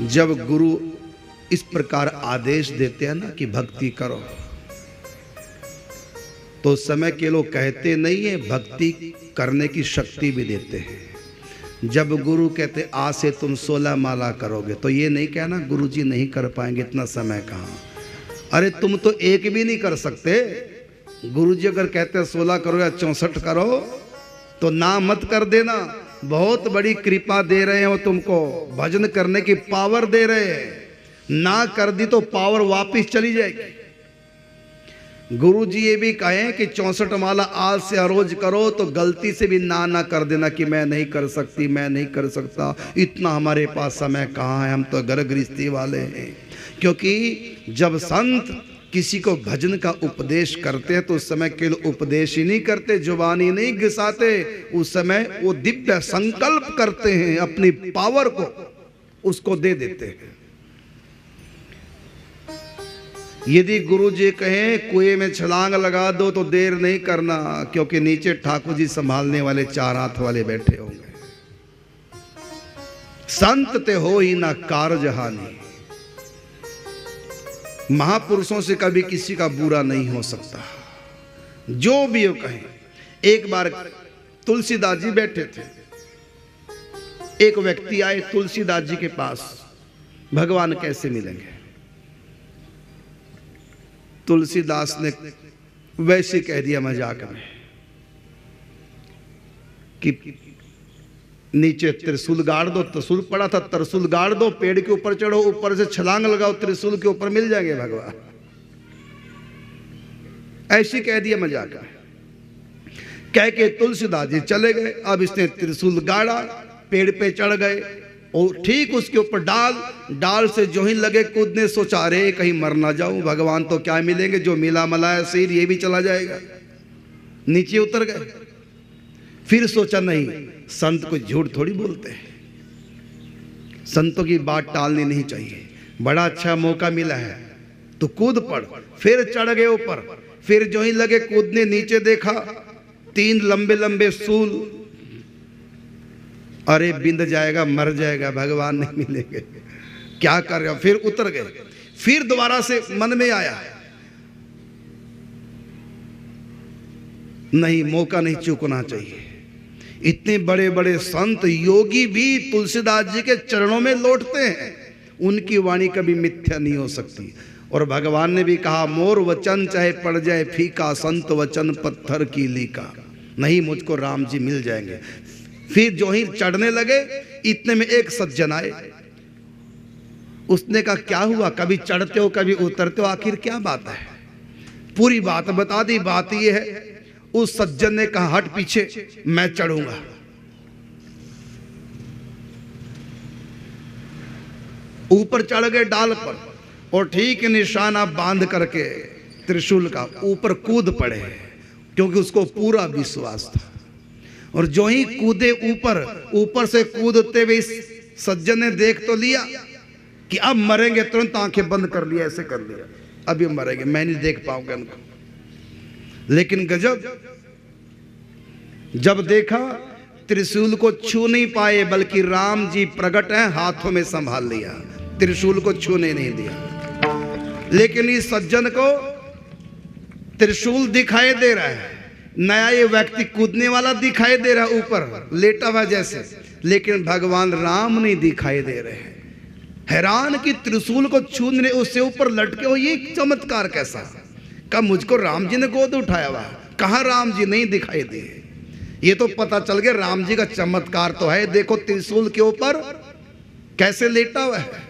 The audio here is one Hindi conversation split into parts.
जब गुरु इस प्रकार आदेश देते हैं ना कि भक्ति करो, तो उस समय के लोग कहते नहीं है, भक्ति करने की शक्ति भी देते हैं। जब गुरु कहते आज से तुम 16 माला करोगे, तो ये नहीं कहना गुरु जी नहीं कर पाएंगे, इतना समय कहाँ। अरे तुम तो एक भी नहीं कर सकते। गुरु जी अगर कहते हैं 16 करो या 64 करो, तो ना मत कर देना। बहुत बड़ी कृपा दे रहे हैं वो तुमको, भजन करने की पावर दे रहे हैं। ना कर दी तो पावर वापिस चली जाएगी। गुरु जी ये भी कहें कि 64 माला आज से हर रोज करो, तो गलती से भी ना कर देना कि मैं नहीं कर सकती, मैं नहीं कर सकता, इतना हमारे पास समय कहाँ है, हम तो घर गृहस्थी वाले हैं। क्योंकि जब संत किसी को भजन का उपदेश करते हैं तो उस समय केवल उपदेश ही नहीं करते, जुबानी नहीं घिसाते, उस समय वो दिव्य संकल्प करते हैं, अपनी पावर को उसको दे देते हैं। यदि गुरु जी कहें कुएं में छलांग लगा दो, तो देर नहीं करना, क्योंकि नीचे ठाकुर जी संभालने वाले 4 हाथ वाले बैठे होंगे। संत ते हो ही ना कारज हानि। महापुरुषों से कभी किसी का बुरा नहीं हो सकता, जो भी वो कहें। एक बार तुलसीदास जी बैठे थे, एक व्यक्ति आए तुलसीदास जी के पास, भगवान कैसे मिलेंगे। तुलसीदास ने वैसे कह दिया मजाक में कि नीचे त्रिशूल गाड़ दो, त्रिशूल पड़ा था, त्रिशूल गाड़ दो, पेड़ के ऊपर चढ़ो, ऊपर से छलांग लगाओ, त्रिशूल के ऊपर मिल जाएंगे भगवान। ऐसी कह दिया मजाक में। कह के तुलसीदास जी चले गए। अब इसने त्रिशूल गाड़ा, पेड़ पे चढ़ गए और ठीक उसके ऊपर डाल से जो ही लगे कूदने, सोचा अरे कहीं मर ना जाऊं, भगवान तो क्या मिलेंगे, जो मिला मलाया सिर ये भी चला जाएगा। नीचे उतर गए। फिर सोचा नहीं, संत को झूठ थोड़ी बोलते हैं, संतों की बात टालनी नहीं चाहिए, बड़ा अच्छा मौका मिला है तो कूद पड़। फिर चढ़ गए ऊपर। फिर जो ही लगे कूदने, नीचे देखा 3 लंबे लंबे सूल। अरे बिंद जाएगा, मर जाएगा, भगवान नहीं मिलेंगे, क्या कर रहे हो। फिर उतर गए। फिर दोबारा से मन में आया नहीं, मौका नहीं चूकना चाहिए। इतने बड़े बड़े संत योगी भी तुलसीदास जी के चरणों में लौटते हैं, उनकी वाणी कभी मिथ्या नहीं हो सकती। और भगवान ने भी कहा, मोर वचन चाहे पड़ जाए फीका, संत वचन पत्थर की लीका। नहीं, मुझको राम जी मिल जाएंगे। फिर जो ही चढ़ने लगे, इतने में एक सज्जन आए। उसने कहा क्या हुआ, कभी चढ़ते हो कभी उतरते हो, आखिर क्या बात है। पूरी बात बता दी। बात यह है, उस सज्जन ने कहा हट पीछे, मैं चढ़ूंगा। ऊपर चढ़ गए डाल पर, और ठीक निशाना बांध करके त्रिशूल का ऊपर कूद पड़े, क्योंकि उसको पूरा विश्वास था। और जो ही कूदे ऊपर से कूदते हुए इस सज्जन ने देख तो लिया कि अब मरेंगे, तुरंत आंखें बंद कर लिया, ऐसे कर लिया, अभी मरेंगे, मैं नहीं देख पाऊंगा उनको। लेकिन गजब, जब देखा त्रिशूल को छू नहीं पाए, बल्कि राम जी प्रकट हैं, हाथों में संभाल लिया, त्रिशूल को छूने नहीं दिया। लेकिन इस सज्जन को त्रिशूल दिखाई दे रहा है, नया ये व्यक्ति कूदने वाला दिखाई दे रहा है, ऊपर लेटा हुआ जैसे, लेकिन भगवान राम नहीं दिखाई दे रहे हैं। हैरान कि त्रिशूल को छूने, उससे ऊपर लटके हो, ये चमत्कार कैसा। कब मुझको राम जी ने गोद उठाया हुआ, कहाँ राम जी नहीं दिखाई दिए। ये तो पता चल गया राम जी का चमत्कार तो है। देखो त्रिशूल के ऊपर कैसे लेटा हुआ है।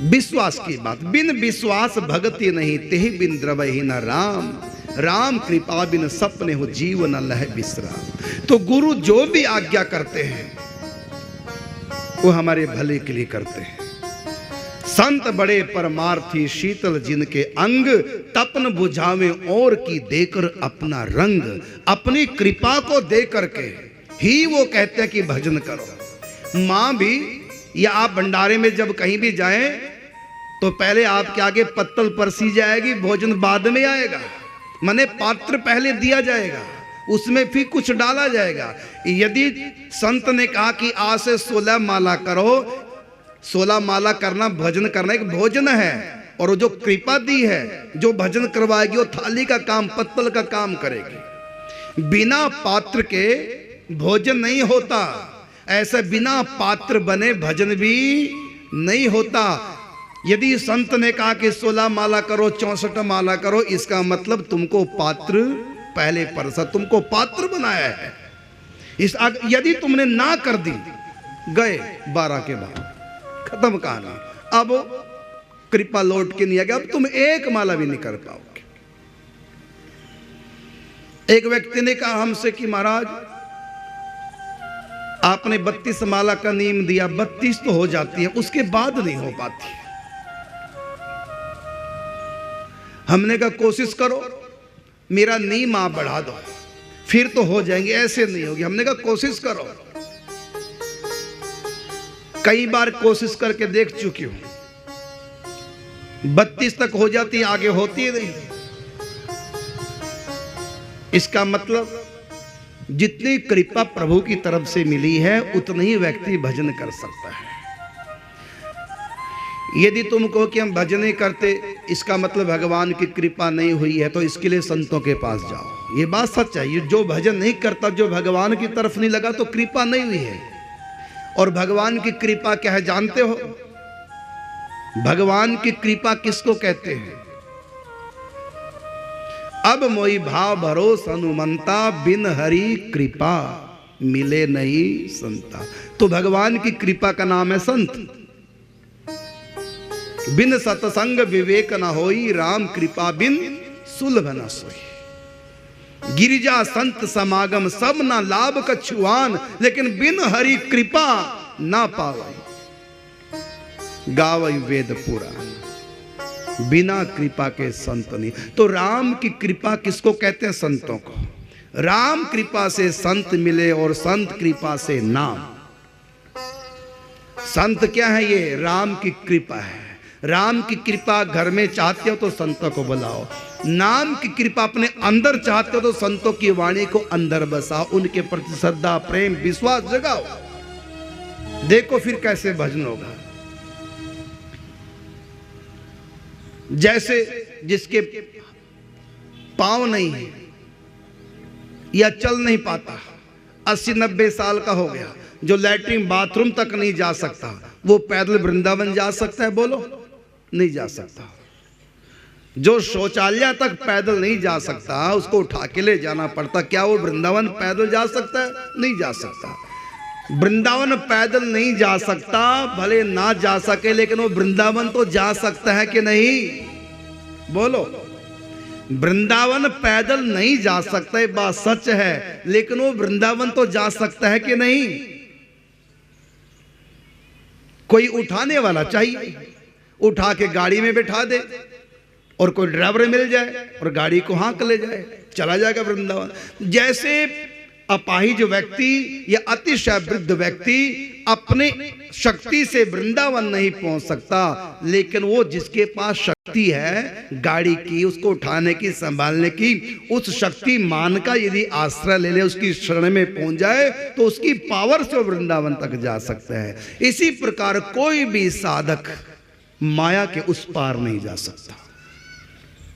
विश्वास की बात, बिन विश्वास भगति नहीं, तेहि बिन द्रवहि न राम। राम कृपा बिन सपने हो, जीव न लह विश्राम। तो गुरु जो भी आज्ञा करते हैं वो हमारे भले के लिए करते हैं। संत बड़े परमार्थी, शीतल जिनके अंग, तपन बुझावे और की देकर अपना रंग। अपनी कृपा को दे करके ही वो कहते हैं कि भजन करो। माँ भी, या आप भंडारे में जब कहीं भी जाएं तो पहले आपके आगे पत्तल परसी जाएगी, भोजन बाद में आएगा, माने पात्र पहले दिया जाएगा, उसमें फिर कुछ डाला जाएगा। यदि संत ने कहा कि आज से 16 माला करो, 16 माला करना भजन करना एक भोजन है, और जो कृपा दी है, जो भजन करवाएगी वो थाली का काम, पत्तल का काम करेगी। बिना पात्र के भोजन नहीं होता, ऐसे बिना पात्र बने भजन भी नहीं होता। यदि संत ने कहा कि 16 माला करो, 64 माला करो, इसका मतलब तुमको पात्र पहले परसा, तुमको पात्र बनाया है। यदि तुमने ना कर दी, गए 12 के बाद, खत्म कहानी। अब कृपा लौट के नहीं आ गया, अब तुम एक माला भी नहीं कर पाओगे। एक व्यक्ति ने कहा हमसे कि महाराज आपने 32 माला का नियम दिया, 32 तो हो जाती है, उसके बाद नहीं हो पाती। हमने कहा कोशिश करो, मेरा नियम आप बढ़ा दो, फिर तो हो जाएंगे, ऐसे नहीं होगी। हमने कहा कोशिश करो, कई बार कोशिश करके देख चुकी हूं, 32 तक हो जाती, आगे होती नहीं। इसका मतलब जितनी कृपा प्रभु की तरफ से मिली है उतना ही व्यक्ति भजन कर सकता है। यदि तुम कहो कि हम भजन नहीं करते, इसका मतलब भगवान की कृपा नहीं हुई है, तो इसके लिए संतों के पास जाओ। ये बात सच है। ये जो भजन नहीं करता, जो भगवान की तरफ नहीं लगा, तो कृपा नहीं हुई है। और भगवान की कृपा क्या है जानते हो? भगवान की कृपा किसको कहते हैं? अब मोई भाव भरोस हनुमंता, बिन हरि कृपा मिले नहीं संता। तो भगवान की कृपा का नाम है संत। बिन सतसंग विवेक न होई, राम कृपा बिन सुलभ न सोई। गिरिजा संत समागम सब न लाभ कछुआन, लेकिन बिन हरि कृपा ना पावई। गावई वेद पुराण, बिना कृपा के संत नहीं। तो राम की कृपा किसको कहते हैं? संतों को। राम कृपा से संत मिले और संत कृपा से नाम। संत क्या है? ये राम की कृपा है। राम की कृपा घर में चाहते हो तो संतों को बुलाओ, नाम की कृपा अपने अंदर चाहते हो तो संतों की वाणी को अंदर बसाओ, उनके प्रति श्रद्धा प्रेम विश्वास जगाओ। देखो फिर कैसे भजन होगा। जैसे जिसके पांव नहीं है या चल नहीं पाता, 80-90 साल का हो गया, जो लैट्रिन बाथरूम तक नहीं जा सकता, वो पैदल वृंदावन जा सकता है? बोलो, नहीं जा सकता। जो शौचालय तक पैदल नहीं जा सकता, उसको उठा के ले जाना पड़ता, क्या वो वृंदावन पैदल जा सकता है? नहीं जा सकता। वृंदावन पैदल नहीं जा सकता, भले ना जा सके, लेकिन वो वृंदावन तो जा सकता है कि नहीं? बोलो, वृंदावन पैदल नहीं जा सकता, ये बात सच है, लेकिन वो वृंदावन तो जा सकता है कि नहीं? कोई उठाने वाला चाहिए, उठा के गाड़ी में बैठा दे, और कोई ड्राइवर मिल जाए और गाड़ी को हाँक ले जाए, चला जाएगा वृंदावन। जैसे अपाहिज व्यक्ति या अतिशय वृद्ध व्यक्ति अपने शक्ति से वृंदावन नहीं पहुंच सकता, लेकिन वो जिसके पास शक्ति है गाड़ी की, उसको उठाने की, संभालने की, उस शक्ति मान का यदि आश्रय ले ले, उसकी शरण में पहुंच जाए, तो उसकी पावर से वृंदावन तक जा सकता है। इसी प्रकार कोई भी साधक माया के उस पार नहीं जा सकता।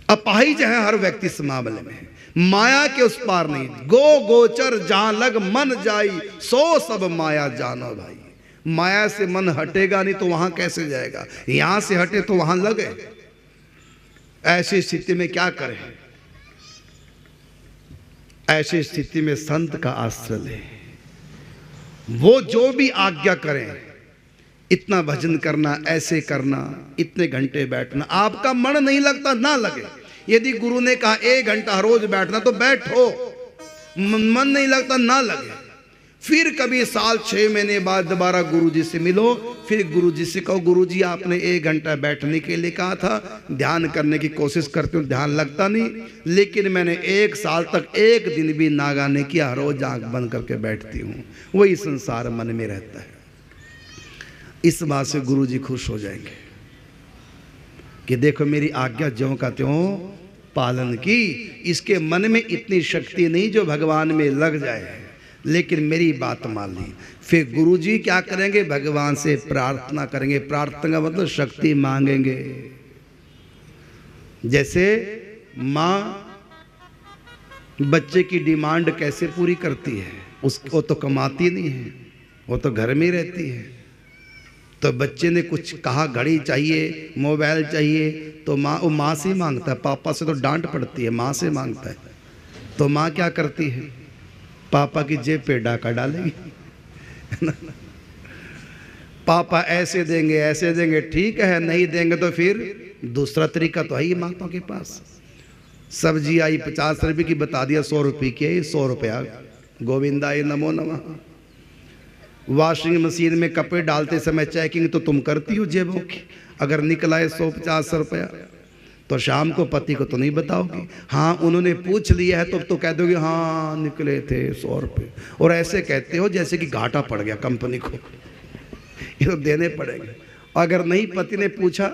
अपाहिज है हर व्यक्ति इस मामले में, माया के उस पार नहीं। गो गोचर जहां लग मन जाई, सो सब माया जानो भाई। माया से मन हटेगा नहीं तो वहां कैसे जाएगा? यहां से हटे तो वहां लगे। ऐसी स्थिति में क्या करें? ऐसी स्थिति में संत का आश्रय ले, वो जो भी आज्ञा करें, इतना भजन करना, ऐसे करना, इतने घंटे बैठना। आपका मन नहीं लगता, ना लगे। यदि गुरु ने कहा 1 घंटा रोज बैठना, तो बैठो। मन नहीं लगता, ना लगे। फिर कभी साल 6 महीने बाद दोबारा गुरु जी से मिलो, फिर गुरु जी से कहो गुरु जी आपने 1 घंटा बैठने के लिए कहा था, ध्यान करने की कोशिश करते हो, ध्यान लगता नहीं, लेकिन मैंने 1 साल तक 1 दिन भी नागा नहीं किया, रोज आंख बंद करके बैठती हूँ। वही संसार मन में रहता है। इस बात से गुरु जी खुश हो जाएंगे कि देखो मेरी आज्ञा ज्यों का त्यों पालन की। इसके मन में इतनी शक्ति नहीं जो भगवान में लग जाए, लेकिन मेरी बात मान ली। फिर गुरुजी क्या करेंगे, भगवान से प्रार्थना करेंगे। प्रार्थना का मतलब शक्ति मांगेंगे। जैसे माँ बच्चे की डिमांड कैसे पूरी करती है, उसको तो कमाती नहीं है, वो तो घर में रहती है। तो बच्चे ने कुछ कहा, घड़ी चाहिए, मोबाइल चाहिए, तो वो माँ से ही मांगता है। पापा से तो डांट पड़ती है, माँ से मांगता है। तो माँ क्या करती है, पापा की जेब पे डाका डालेगी। पापा ऐसे देंगे, ठीक है, नहीं देंगे तो फिर दूसरा तरीका तो है ही माताओं के पास। सब्जी आई 50 रुपये की, बता दिया 100 रुपये की है, 100 रुपया, गोविंदाय नमो नमः। वॉशिंग मशीन में कपड़े डालते समय चेकिंग तो तुम करती हो जेबों की, अगर निकला है 150 रुपया तो शाम को पति को तो नहीं बताओगी। हाँ उन्होंने पूछ लिया है तो कह दोगे हाँ निकले थे 100 रुपये, और ऐसे कहते हो जैसे कि घाटा पड़ गया कंपनी को, ये तो देने पड़ेंगे। अगर नहीं पति ने पूछा